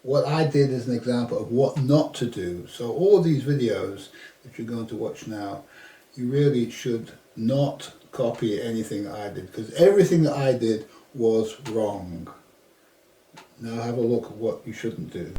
what I did is an example of what not to do. So all these videos that you're going to watch now, you really should not copy anything I did, because everything that I did was wrong. Now have a look at what you shouldn't do.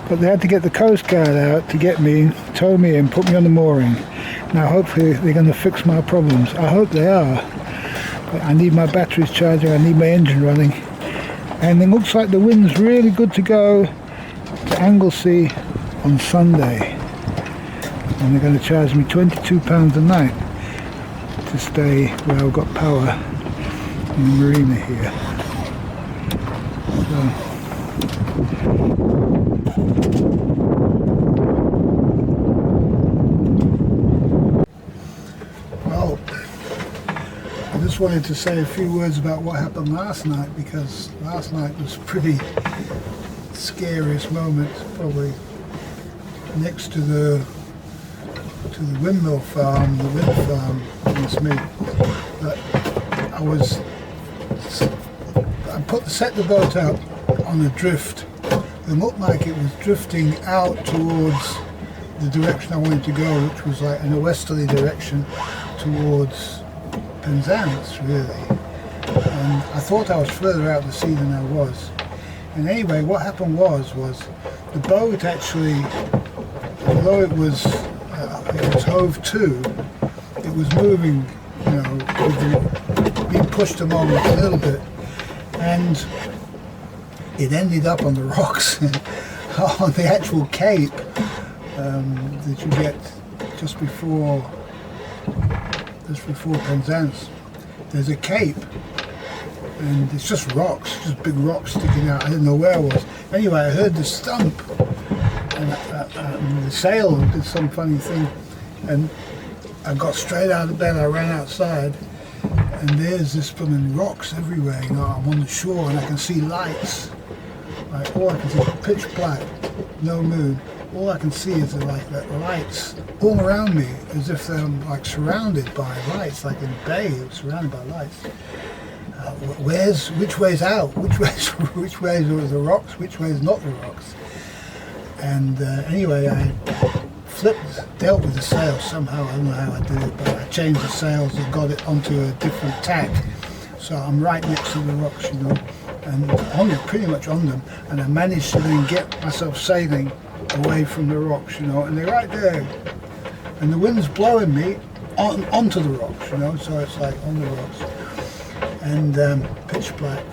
But they had to get the coastguard out to get me, tow me and put me on the mooring. Now hopefully they're going to fix my problems. I hope they are. But I need my batteries charging, I need my engine running. And it looks like the wind's really good to go to Anglesey on Sunday. And they're going to charge me £22 a night to stay where I've got power in the marina here. So, well, I just wanted to say a few words about what happened last night, because last night was pretty scariest moment, probably next to the windmill farm, the wind farm in Smith. But I set the boat out on a drift. It looked like it was drifting out towards the direction I wanted to go, which was like in a westerly direction towards Penzance, really. And I thought I was further out to sea than I was. And anyway, what happened was the boat actually, although it was hove to, it was moving, you know, being pushed along a little bit, and it ended up on the rocks on the actual cape that you get just before Penzance. There's a cape, and it's just rocks, just big rocks sticking out. I didn't know where I was. Anyway, I heard the stump, and the sail did some funny thing, and I got straight out of bed. I ran outside, and there's this blooming rocks everywhere. You know, I'm on the shore, and I can see lights. Like, all I can see is pitch black, no moon. All I can see is like lights all around me, as if they're like surrounded by lights, like in a bay, surrounded by lights. Which way's out? Which ways are the rocks? Which way is not the rocks? And anyway, I dealt with the sail somehow. I don't know how I did it, but I changed the sails and got it onto a different tack. So I'm right next to the rocks, you know, and on it, pretty much on them, and I managed to then get myself sailing away from the rocks, you know, and they're right there, and the wind's blowing me onto the rocks, you know, so it's like on the rocks, and pitch black,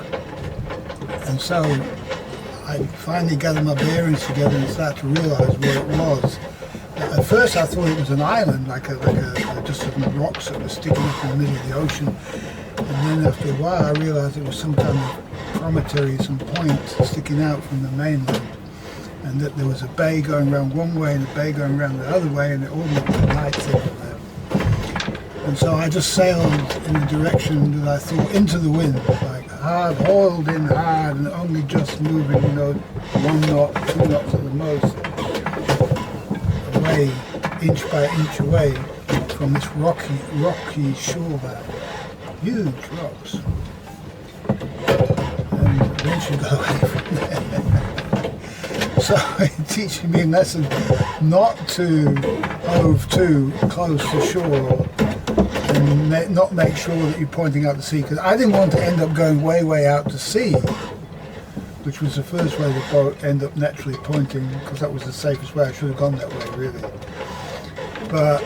and so I finally gathered my bearings together and started to realise where it was. At first I thought it was an island, like just some rocks that were sticking up in the middle of the ocean. And then after a while I realised it was some kind of promontory, some point sticking out from the mainland. And that there was a bay going around one way and a bay going around the other way, and it all looked like lights everywhere. And so I just sailed in the direction that I thought, into the wind, like hard, hauled in hard, and only just moving, you know, 1 knot, 2 knots at the most, away, inch by inch away from this rocky shore there. Huge rocks. And eventually got away from there. So it's teaching me a lesson not to hove too close to shore and not make sure that you're pointing out to sea, because I didn't want to end up going way out to sea, which was the first way the boat ended up naturally pointing, because that was the safest way. I should have gone that way really, but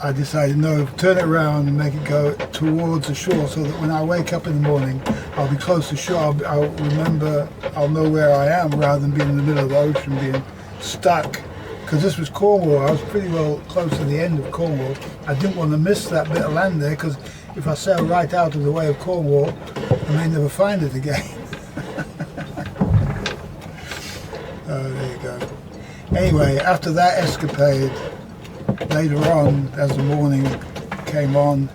I decided no, turn it around and make it go towards the shore, so that when I wake up in the morning I'll be close to shore. I'll remember, I'll know where I am, rather than being in the middle of the ocean being stuck, because this was Cornwall. I was pretty well close to the end of Cornwall. I didn't want to miss that bit of land there, because if I sail right out of the way of Cornwall I may never find it again. Oh, there you go. Anyway, after that escapade, later on, as the morning came on,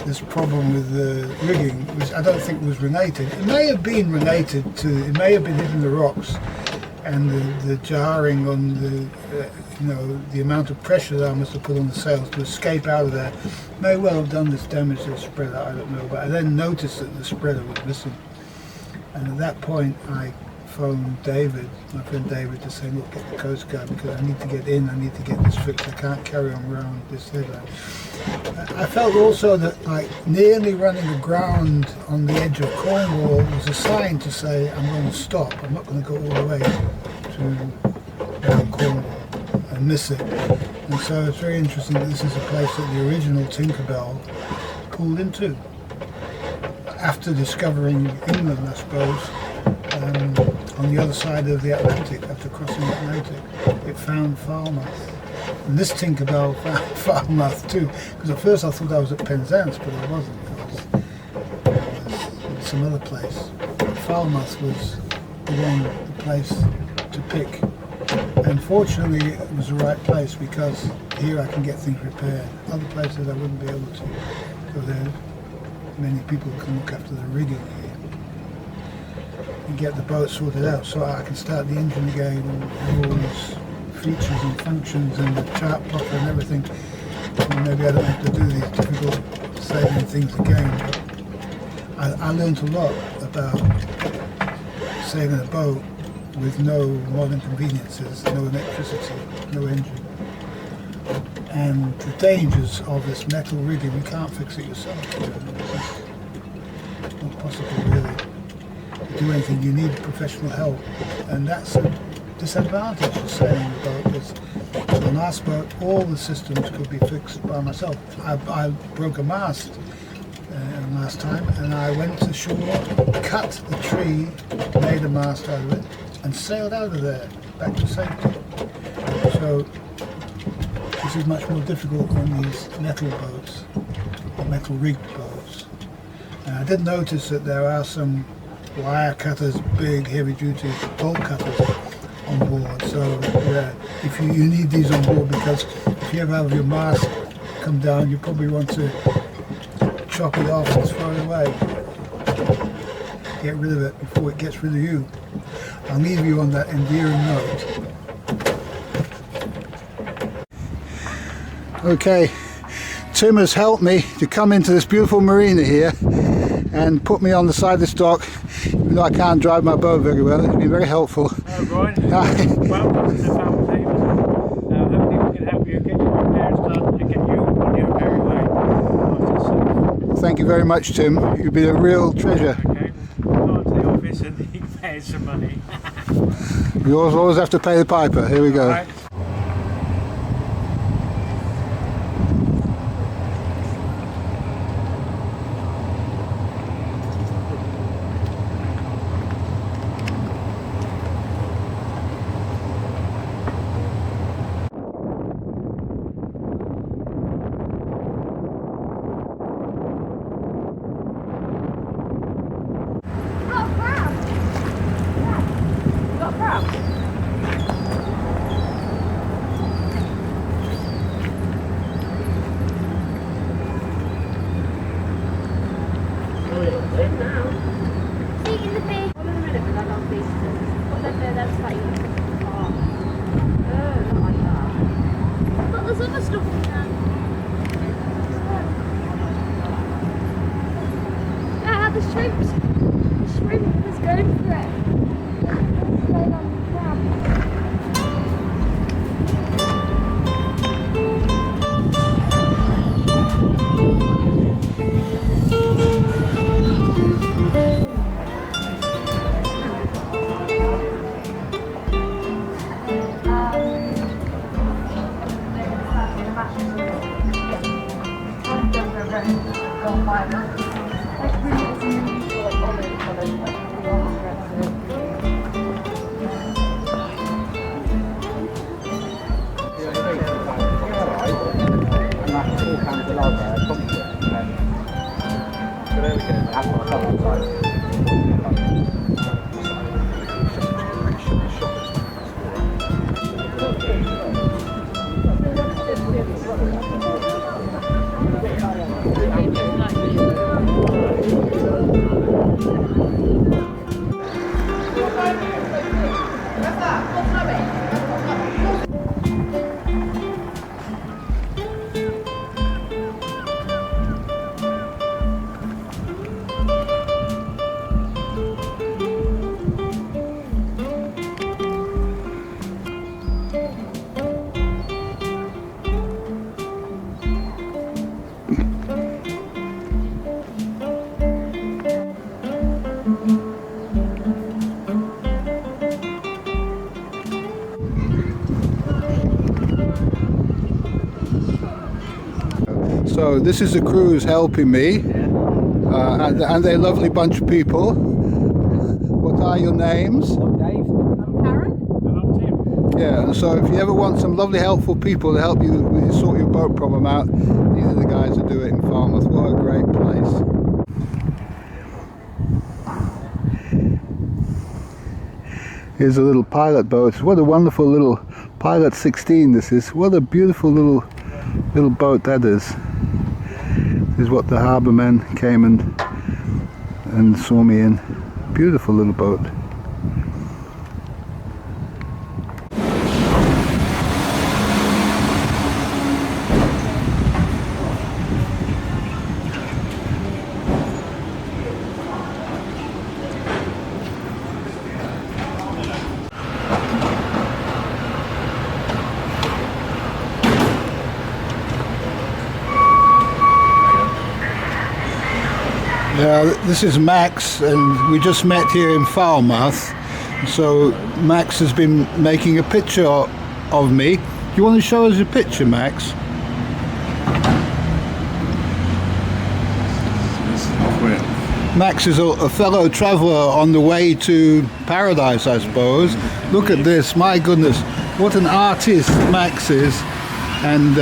this problem with the rigging, which I don't think was renated. It may have been renated to, it may have been hitting the rocks, and the jarring on the, you know, the amount of pressure that I must have put on the sails to escape out of there may well have done this damage to the spreader, I don't know. But I then noticed that the spreader was missing, and at that point I phoned David, my friend David, to say, look, get the coastguard, because I need to get in, I need to get this fixed, I can't carry on around this headland. I felt also that, like, nearly running aground on the edge of Cornwall was a sign to say, I'm going to stop, I'm not going to go all the way to around Cornwall and miss it. And so it's very interesting that this is a place that the original Tinkerbelle pulled into after discovering England, I suppose. On the other side of the Atlantic, after crossing the Atlantic, it found Falmouth. And this Tinkerbelle found Falmouth too, because at first I thought I was at Penzance, but I wasn't. It was some other place. But Falmouth was the place to pick. And fortunately it was the right place, because here I can get things repaired. Other places I wouldn't be able to. So there many people who can look after the rigging here and get the boat sorted out, so I can start the engine again and all these features and functions and the chart plotter and everything. And maybe I don't have to do these difficult sailing things again. But I learned a lot about sailing a boat with no modern conveniences, no electricity, no engine, and the dangers of this metal rigging. You can't fix it yourself. It's not possible really. To do anything, you need professional help, and that's a disadvantage of sailing the boat. Is on the last boat, all the systems could be fixed by myself. I broke a mast last time, and I went to shore, cut the tree, made a mast out of it, and sailed out of there back to safety. So this is much more difficult on these metal boats, metal rigged boats. And I did notice that there are some wire cutters, big heavy duty bolt cutters on board, so if you need these on board, because if you ever have your mast come down, you probably want to chop it off and throw it away, get rid of it before it gets rid of you. I'll leave you on that endearing note. Okay, Tim has helped me to come into this beautiful marina here and put me on the side of this dock, even though I can't drive my boat very well. It's been very helpful. Hello Brian, welcome to Falmouth Haven. Hopefully we can help you get your repairs done and get you on your merry way. thank you very much, Tim. You've been a real treasure. Okay, we'll go to the office and he pays some money. You always have to pay the piper. Here we go. Right. So this is the crews helping me, and they're a lovely bunch of people. What are your names? I'm Dave. I'm Karen. And I'm Tim. Yeah, and so if you ever want some lovely helpful people to help you sort your boat problem out, these are the guys that do it in Falmouth. What a great place. Here's a little pilot boat. What a wonderful little Pilot 16 this is. What a beautiful little boat that is. This is what the harbour men came and saw me in. Beautiful little boat. Yeah, this is Max, and we just met here in Falmouth. So Max has been making a picture of me. Do you want to show us a picture, Max? Max is a fellow traveller on the way to paradise, I suppose. Look at this, my goodness, what an artist Max is, and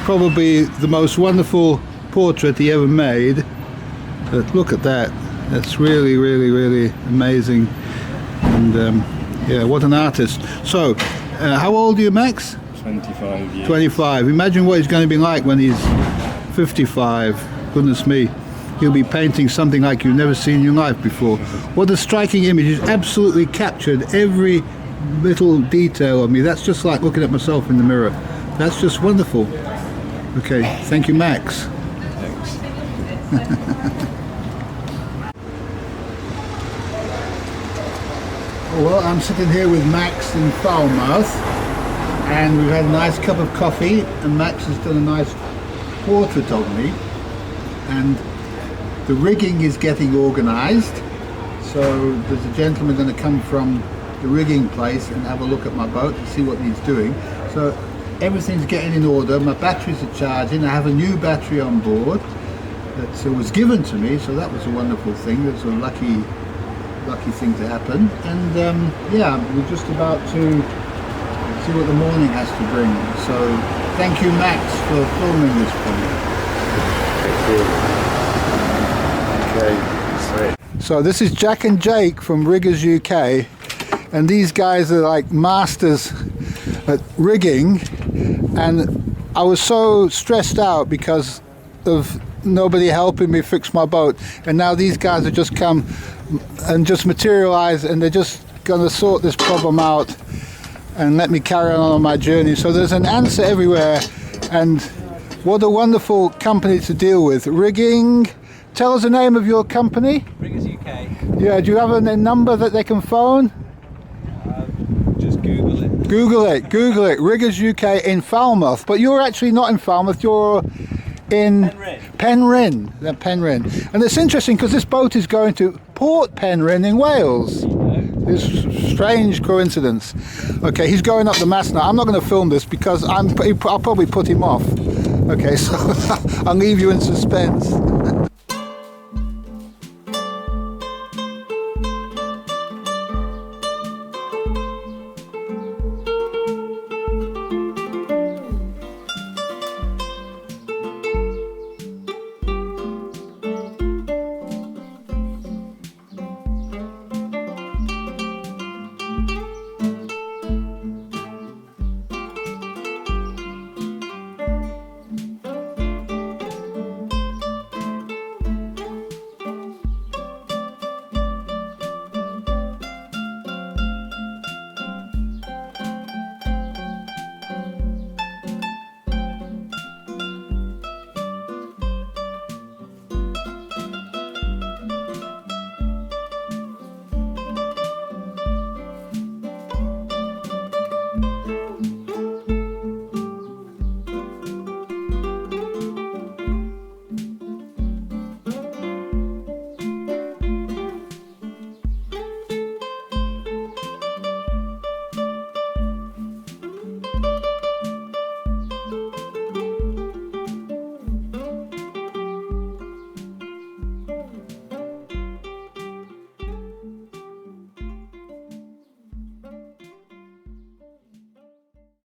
probably the most wonderful portrait he ever made. But look at that, that's really, really, really amazing. And yeah, what an artist. So, how old are you, Max? 25 years. 25. Imagine what he's going to be like when he's 55. Goodness me. He'll be painting something like you've never seen in your life before. What a striking image. He's absolutely captured every little detail of me. That's just like looking at myself in the mirror. That's just wonderful. Okay, thank you, Max. Thanks. Well, I'm sitting here with Max in Falmouth, and we've had a nice cup of coffee, and Max has done a nice portrait of me, and The rigging is getting organised. So there's a gentleman going to come from the rigging place and have a look at my boat and see what needs doing. So everything's getting in order. My batteries are charging. I have a new battery on board that was given to me, so that was a wonderful thing. That's a lucky thing to happen. And yeah, we're just about to see what the morning has to bring. So thank you, Max, for filming this for me. Okay, sweet. So this is Jack and Jake from Riggers UK, and these guys are like masters at rigging, and I was so stressed out because of nobody helping me fix my boat, and now these guys have just come and just materialized, and they're just going to sort this problem out and let me carry on my journey. So there's an answer everywhere, and what a wonderful company to deal with. Rigging, tell us the name of your company. Riggers UK. Yeah, do you have a number that they can phone? Just Google it. Google it, Riggers UK in Falmouth. But you're actually not in Falmouth, you're in Penrhyn. Penrhyn. And it's interesting because this boat is going to Port Penrhyn in Wales. It's a strange coincidence. Okay, he's going up the mast now. I'm not going to film this because I'll probably put him off. Okay, so I'll leave you in suspense.